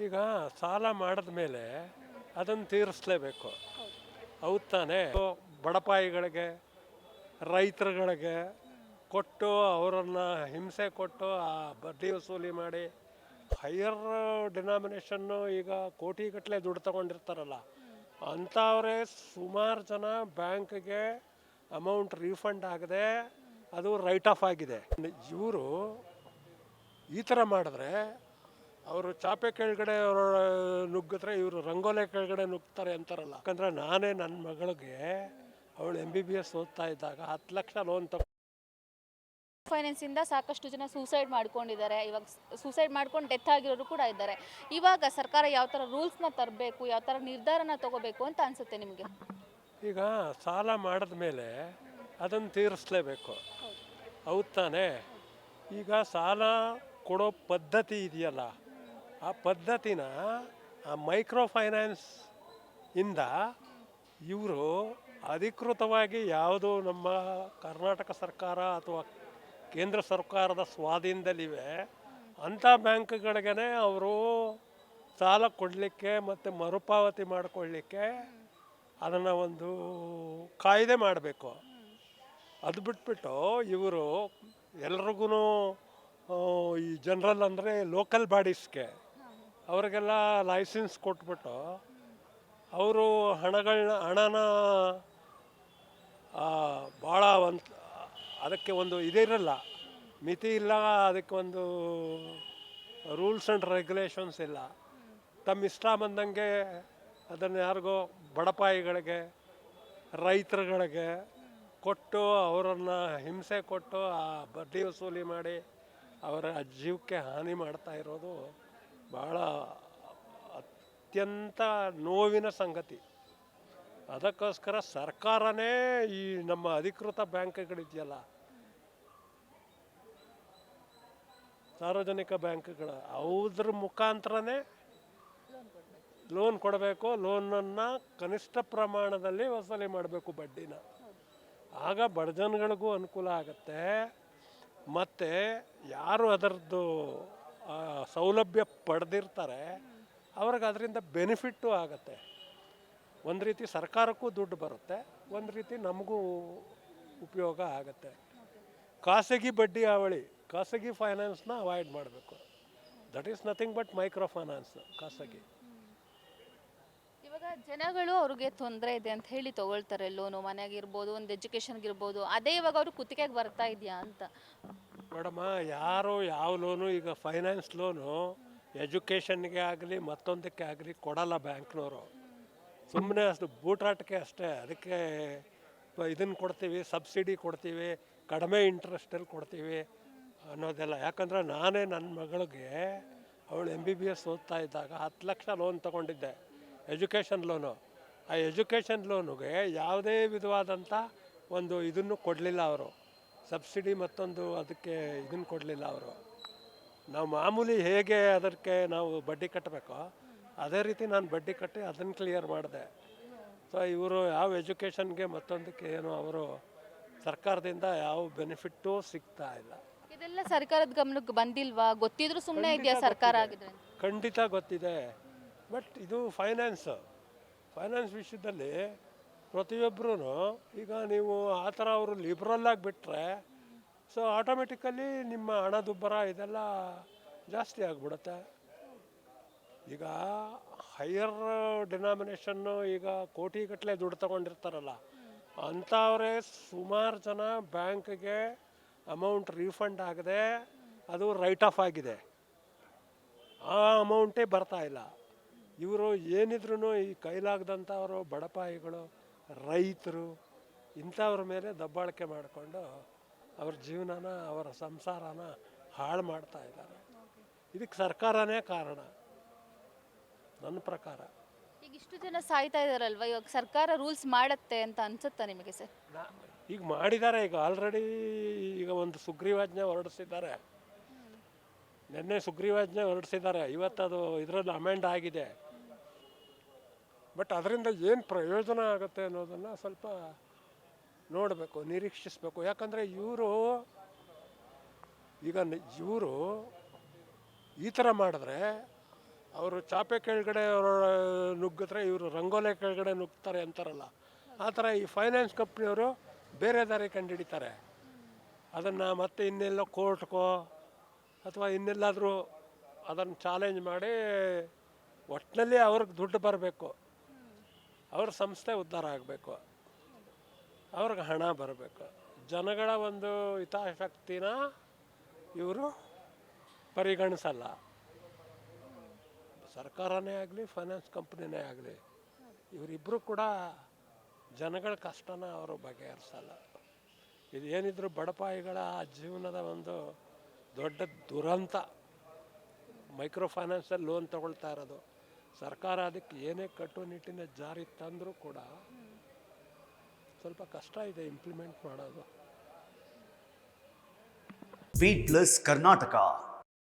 ಈಗ ಸಾಲ ಮಾಡಿದ ಮೇಲೆ ಅದನ್ನು ತೀರಿಸಲೇಬೇಕು. ಹೌದು ತಾನೇ? ಬಡಪಾಯಿಗಳಿಗೆ, ರೈತರುಗಳಿಗೆ ಕೊಟ್ಟು ಅವರನ್ನು ಹಿಂಸೆ ಕೊಟ್ಟು ಆ ಬಡ್ಡಿ ವಸೂಲಿ ಮಾಡಿ ಹೈಯರ್ ಡಿನಾಮಿನೇಷನ್ನು ಈಗ ಕೋಟಿಗಟ್ಟಲೆ ದುಡ್ಡು ತಗೊಂಡಿರ್ತಾರಲ್ಲ ಅಂಥವ್ರೆ ಸುಮಾರು ಜನ ಬ್ಯಾಂಕ್ಗೆ ಅಮೌಂಟ್ ರೀಫಂಡ್ ಆಗದೆ ಅದು ರೈಟ್ ಆಫ್ ಆಗಿದೆ. ಇವರು ಈ ಥರ ಮಾಡಿದ್ರೆ ಅವರು ಚಾಪೆ ಕೆಳಗಡೆ ಅವರು ನುಗ್ಗಿದ್ರೆ ಇವರು ರಂಗೋಲೆ ಕೆಳಗಡೆ ನುಗ್ತಾರೆ ಅಂತಾರಲ್ಲ. ಯಾಕಂದರೆ ನಾನೇ ನನ್ನ ಮಗಳಿಗೆ ಅವಳು MBBS ಓದ್ತಾ ಇದ್ದಾಗ 10 ಲಕ್ಷ ಲೋನ್ ಫೈನಾನ್ಸ್ ಇಂದ ಸಾಕಷ್ಟು ಜನ ಸೂಸೈಡ್ ಮಾಡ್ಕೊಂಡಿದ್ದಾರೆ. ಇವಾಗ ಸೂಸೈಡ್ ಮಾಡ್ಕೊಂಡು ಡೆತ್ ಆಗಿರೋರು ಕೂಡ ಇದ್ದಾರೆ. ಇವಾಗ ಸರ್ಕಾರ ಯಾವ ಥರ ರೂಲ್ಸ್ನ ತರಬೇಕು, ಯಾವ ಥರ ನಿರ್ಧಾರನ ತಗೋಬೇಕು ಅಂತ ಅನ್ಸುತ್ತೆ ನಿಮಗೆ? ಈಗ ಸಾಲ ಮಾಡಿದ ಮೇಲೆ ಅದನ್ನು ತೀರಿಸಲೇಬೇಕು. ಹೌದು ತಾನೇ? ಈಗ ಸಾಲ ಕೊಡೋ ಪದ್ಧತಿ ಇದೆಯಲ್ಲ ಆ ಪದ್ಧತಿನ ಆ ಮೈಕ್ರೋ ಫೈನಾನ್ಸ್ ಇಂದ ಇವರು ಅಧಿಕೃತವಾಗಿ ಯಾವುದು ನಮ್ಮ ಕರ್ನಾಟಕ ಸರ್ಕಾರ ಅಥವಾ ಕೇಂದ್ರ ಸರ್ಕಾರದ ಸ್ವಾಧೀನದಲ್ಲಿವೆ ಅಂಥ ಬ್ಯಾಂಕ್ಗಳಿಗೇ ಅವರು ಸಾಲ ಕೊಡಲಿಕ್ಕೆ ಮತ್ತು ಮರುಪಾವತಿ ಮಾಡಿಕೊಳ್ಳಿಕ್ಕೆ ಅದನ್ನು ಒಂದು ಕಾಯ್ದೆ ಮಾಡಬೇಕು. ಅದು ಬಿಟ್ಬಿಟ್ಟು ಇವರು ಎಲ್ರಿಗೂ ಈ ಜನರಲ್ ಅಂದರೆ ಲೋಕಲ್ ಬಾಡೀಸ್ಗೆ ಅವ್ರಿಗೆಲ್ಲ ಲೈಸೆನ್ಸ್ ಕೊಟ್ಬಿಟ್ಟು ಅವರು ಹಣನ ಭಾಳ ಅದಕ್ಕೆ ಒಂದು ಇದಿರಲ್ಲ, ಮಿತಿ ಇಲ್ಲ, ಅದಕ್ಕೆ ಒಂದು ರೂಲ್ಸ್ ಆ್ಯಂಡ್ ರೆಗ್ಯುಲೇಷನ್ಸ್ ಇಲ್ಲ. ತಮ್ಮ ಇಷ್ಟ ಬಂದಂಗೆ ಅದನ್ನು ಯಾರಿಗೋ ಬಡಪಾಯಿಗಳಿಗೆ, ರೈತರುಗಳಿಗೆ ಕೊಟ್ಟು ಅವರನ್ನು ಹಿಂಸೆ ಕೊಟ್ಟು ಆ ಬಡ್ಡಿ ವಸೂಲಿ ಮಾಡಿ ಅವರ ಜೀವಕ್ಕೆ ಹಾನಿ ಮಾಡ್ತಾ ಇರೋದು ಭಾಳ ಅತ್ಯಂತ ನೋವಿನ ಸಂಗತಿ. ಅದಕ್ಕೋಸ್ಕರ ಸರ್ಕಾರನೇ ಈ ನಮ್ಮ ಅಧಿಕೃತ ಬ್ಯಾಂಕ್ಗಳಿದೆಯಲ್ಲ, ಸಾರ್ವಜನಿಕ ಬ್ಯಾಂಕ್ಗಳು, ಅದ್ರ ಮುಖಾಂತರನೇ ಲೋನ್ ಕೊಡಬೇಕು. ಲೋನನ್ನು ಕನಿಷ್ಠ ಪ್ರಮಾಣದಲ್ಲಿ ವಸೂಲಿ ಮಾಡಬೇಕು ಬಡ್ಡಿನ. ಆಗ ಬಡ ಜನಗಳಿಗೂ ಅನುಕೂಲ ಆಗುತ್ತೆ. ಮತ್ತು ಯಾರು ಅದರದ್ದು ಸೌಲಭ್ಯ ಪಡೆದಿರ್ತಾರೆ ಅವ್ರಿಗೆ ಅದರಿಂದ ಬೆನಿಫಿಟ್ಟು ಆಗುತ್ತೆ. ಒಂದು ರೀತಿ ಸರ್ಕಾರಕ್ಕೂ ದುಡ್ಡು ಬರುತ್ತೆ, ಒಂದು ರೀತಿ ನಮಗೂ ಉಪಯೋಗ ಆಗುತ್ತೆ. ಖಾಸಗಿ ಬಡ್ಡಿ ಹಾವಳಿ, ಖಾಸಗಿ ಫೈನಾನ್ಸ್ನ ಅವಾಯ್ಡ್ ಮಾಡಬೇಕು. That is nothing but micro finance, ಖಾಸಗಿ. ಇವಾಗ ಜನಗಳು ಅವ್ರಿಗೆ ತೊಂದರೆ ಇದೆ ಅಂತ ಹೇಳಿ ತಗೊಳ್ತಾರೆ ಲೋನು, ಮನೆಗಿರ್ಬೋದು, ಒಂದು ಎಜುಕೇಷನ್ಗಿರ್ಬೋದು. ಅದೇ ಇವಾಗ ಅವರು ಕುತ್ತಿಗೆಗೆ ಬರ್ತಾ ಇದೆಯಾ ಅಂತ? ಮೇಡಮ್ಮ, ಯಾರು ಯಾವ ಲೋನು, ಈಗ ಫೈನಾನ್ಸ್ ಲೋನು ಎಜುಕೇಷನ್ಗೆ ಆಗಲಿ ಮತ್ತೊಂದಕ್ಕೆ ಆಗಲಿ ಕೊಡಲ್ಲ ಬ್ಯಾಂಕ್ನವರು. ಸುಮ್ಮನೆ ಅಷ್ಟು ಬೂಟಾಟಕ್ಕೆ ಅಷ್ಟೇ. ಅದಕ್ಕೆ ಇದನ್ನು ಕೊಡ್ತೀವಿ, ಸಬ್ಸಿಡಿ ಕೊಡ್ತೀವಿ, ಕಡಿಮೆ ಇಂಟ್ರೆಸ್ಟಲ್ಲಿ ಕೊಡ್ತೀವಿ ಅನ್ನೋದೆಲ್ಲ. ಯಾಕಂದರೆ ನಾನೇ ನನ್ನ ಮಗಳಿಗೆ ಅವಳು MBBS ಓದ್ತಾ ಇದ್ದಾಗ 10 ಲಕ್ಷ ಲೋನ್ ತೊಗೊಂಡಿದ್ದೆ, ಎಜುಕೇಷನ್ ಲೋನು. ಆ ಎಜುಕೇಷನ್ ಲೋನುಗೆ ಯಾವುದೇ ವಿಧವಾದಂಥ ಒಂದು ಇದನ್ನು ಕೊಡಲಿಲ್ಲ ಅವರು, ಸಬ್ಸಿಡಿ ಮತ್ತೊಂದು ಅದಕ್ಕೆ ಇದನ್ನು ಕೊಡಲಿಲ್ಲ ಅವರು. ನಾವು ಮಾಮೂಲಿ ಹೇಗೆ ಅದಕ್ಕೆ ನಾವು ಬಡ್ಡಿ ಕಟ್ಟಬೇಕೋ ಅದೇ ರೀತಿ ನಾನು ಬಡ್ಡಿ ಕಟ್ಟಿ ಅದನ್ನು ಕ್ಲಿಯರ್ ಮಾಡಿದೆ. ಸೊ ಇವರು ಯಾವ ಎಜುಕೇಷನ್ಗೆ ಮತ್ತೊಂದಕ್ಕೆ ಏನು ಅವರು ಸರ್ಕಾರದಿಂದ ಯಾವ ಬೆನಿಫಿಟ್ಟು ಸಿಗ್ತಾ ಇಲ್ಲ. ಇದೆಲ್ಲ ಸರ್ಕಾರದ ಗಮನಕ್ಕೆ ಬಂದಿಲ್ವಾ? ಗೊತ್ತಿದ್ರು ಸುಮ್ಮನೆ ಇದೆಯಾ ಸರ್ಕಾರ ಆಗಿದ್ರೆ? ಖಂಡಿತ ಗೊತ್ತಿದೆ. ಬಟ್ ಇದು ಫೈನಾನ್ಸ್ ವಿಷಯದಲ್ಲಿ ಪ್ರತಿಯೊಬ್ಬರೂ ಈಗ ನೀವು ಆ ಥರ ಅವರು ಲಿಬ್ರಲ್ಲಾಗಿ ಬಿಟ್ಟರೆ ಸೊ ಆಟೋಮೆಟಿಕಲಿ ನಿಮ್ಮ ಹಣದುಬ್ಬರ ಇದೆಲ್ಲ ಜಾಸ್ತಿ ಆಗಿಬಿಡುತ್ತೆ. ಈಗ ಹೈಯರ್ ಡಿನಾಮಿನೇಷನ್ನು ಈಗ ಕೋಟಿಗಟ್ಟಲೆ ದುಡ್ಡು ತಗೊಂಡಿರ್ತಾರಲ್ಲ ಅಂಥವ್ರೆ ಸುಮಾರು ಜನ ಬ್ಯಾಂಕ್ಗೆ ಅಮೌಂಟ್ ರೀಫಂಡ್ ಆಗದೆ ಅದು ರೈಟ್ ಆಫ್ ಆಗಿದೆ. ಆ ಅಮೌಂಟೇ ಬರ್ತಾ ಇಲ್ಲ. ಇವರು ಏನಿದ್ರು ಈ ಕೈಲಾಗದಂಥವರು ಬಡಪಾಯಿಗಳು, ರೈತರು ಇಂಥವ್ರ ಮೇಲೆ ದಬ್ಬಾಳಿಕೆ ಮಾಡಿಕೊಂಡು ಅವ್ರ ಜೀವನನ, ಅವರ ಸಂಸಾರನ ಹಾಳು ಮಾಡ್ತಾ ಇದ್ದಾರೆ. ಇದಕ್ಕೆ ಸರ್ಕಾರನೇ ಕಾರಣ ನನ್ನ ಪ್ರಕಾರ. ಈಗ ಇಷ್ಟು ಜನ ಸಾಯ್ತಾ ಇದಾರಲ್ವಾ, ಇವಾಗ ಸರ್ಕಾರ ರೂಲ್ಸ್ ಮಾಡತ್ತೆ ಅಂತ ಅನ್ಸುತ್ತಾ ನಿಮಗೆ ಸರ್? ಈಗ ಮಾಡಿದ್ದಾರೆ. ಈಗ ಆಲ್ರೆಡಿ ಈಗ ಒಂದು ಸುಗ್ರೀವಾಜ್ಞೆ ಹೊರಡಿಸಿದ್ದಾರೆ. ನಿನ್ನೆ ಸುಗ್ರೀವಾಜ್ಞೆ ಹೊರಡಿಸಿದ್ದಾರೆ, ಇವತ್ತದು ಇದರಲ್ಲಿ ಅಮೆಂಡ್ ಆಗಿದೆ. ಬಟ್ ಅದರಿಂದ ಏನು ಪ್ರಯೋಜನ ಆಗುತ್ತೆ ಅನ್ನೋದನ್ನು ಸ್ವಲ್ಪ ನೋಡಬೇಕು, ನಿರೀಕ್ಷಿಸಬೇಕು. ಯಾಕಂದರೆ ಇವರು ಈ ಥರ ಮಾಡಿದ್ರೆ ಅವರು ಚಾಪೆ ಕೆಳಗಡೆ ಅವರು ನುಗ್ಗಿದ್ರೆ ಇವರು ರಂಗೋಲೆ ಕೆಳಗಡೆ ನುಗ್ತಾರೆ ಅಂತಾರಲ್ಲ, ಆ ಥರ ಈ ಫೈನಾನ್ಸ್ ಕಂಪ್ನಿಯವರು ಬೇರೆ ದಾರಿ ಕಂಡುಹಿಡಿತಾರೆ. ಅದನ್ನು ಮತ್ತೆ ಇನ್ನೆಲ್ಲೋ ಕೋರ್ಟ್ಗೋ ಅಥವಾ ಇನ್ನೆಲ್ಲಾದರೂ ಅದನ್ನು ಚಾಲೆಂಜ್ ಮಾಡಿ ಒಟ್ಟಿನಲ್ಲಿ ಅವ್ರಿಗೆ ದುಡ್ಡು ಬರಬೇಕು, ಅವ್ರ ಸಂಸ್ಥೆ ಉದ್ಧಾರ ಆಗಬೇಕು, ಅವ್ರಿಗೆ ಹಣ ಬರಬೇಕು. ಜನಗಳ ಒಂದು ಹಿತಾಸಕ್ತಿನ ಇವರು ಪರಿಗಣಿಸಲ್ಲ. ಸರ್ಕಾರನೇ ಆಗಲಿ ಫೈನಾನ್ಸ್ ಕಂಪ್ನಿನೇ ಆಗಲಿ, ಇವರಿಬ್ಬರು ಕೂಡ ಜನಗಳ ಕಷ್ಟನ ಅವರು ಬಗೆಹರಿಸಲ್ಲ. ಇದೇನಿದ್ರು ಬಡಪಾಯಿಗಳ ಜೀವನದ ಒಂದು ದೊಡ್ಡ ದುರಂತ. ಮೈಕ್ರೋ ಫೈನಾನ್ಸಲ್ಲಿ ಲೋನ್ ತಗೊಳ್ತಾ ಇರೋದು, ಸರ್ಕಾರ ಅದಕ್ಕೆ ಏನೇ ಕಟ್ಟುನಿಟ್ಟಿನ ಜಾರಿ ತಂದರೂ ಕೂಡ ಸ್ವಲ್ಪ ಕಷ್ಟ ಇದೆ ಇಂಪ್ಲಿಮೆಂಟ್ ಮಾಡೋದು. Beet plus Karnataka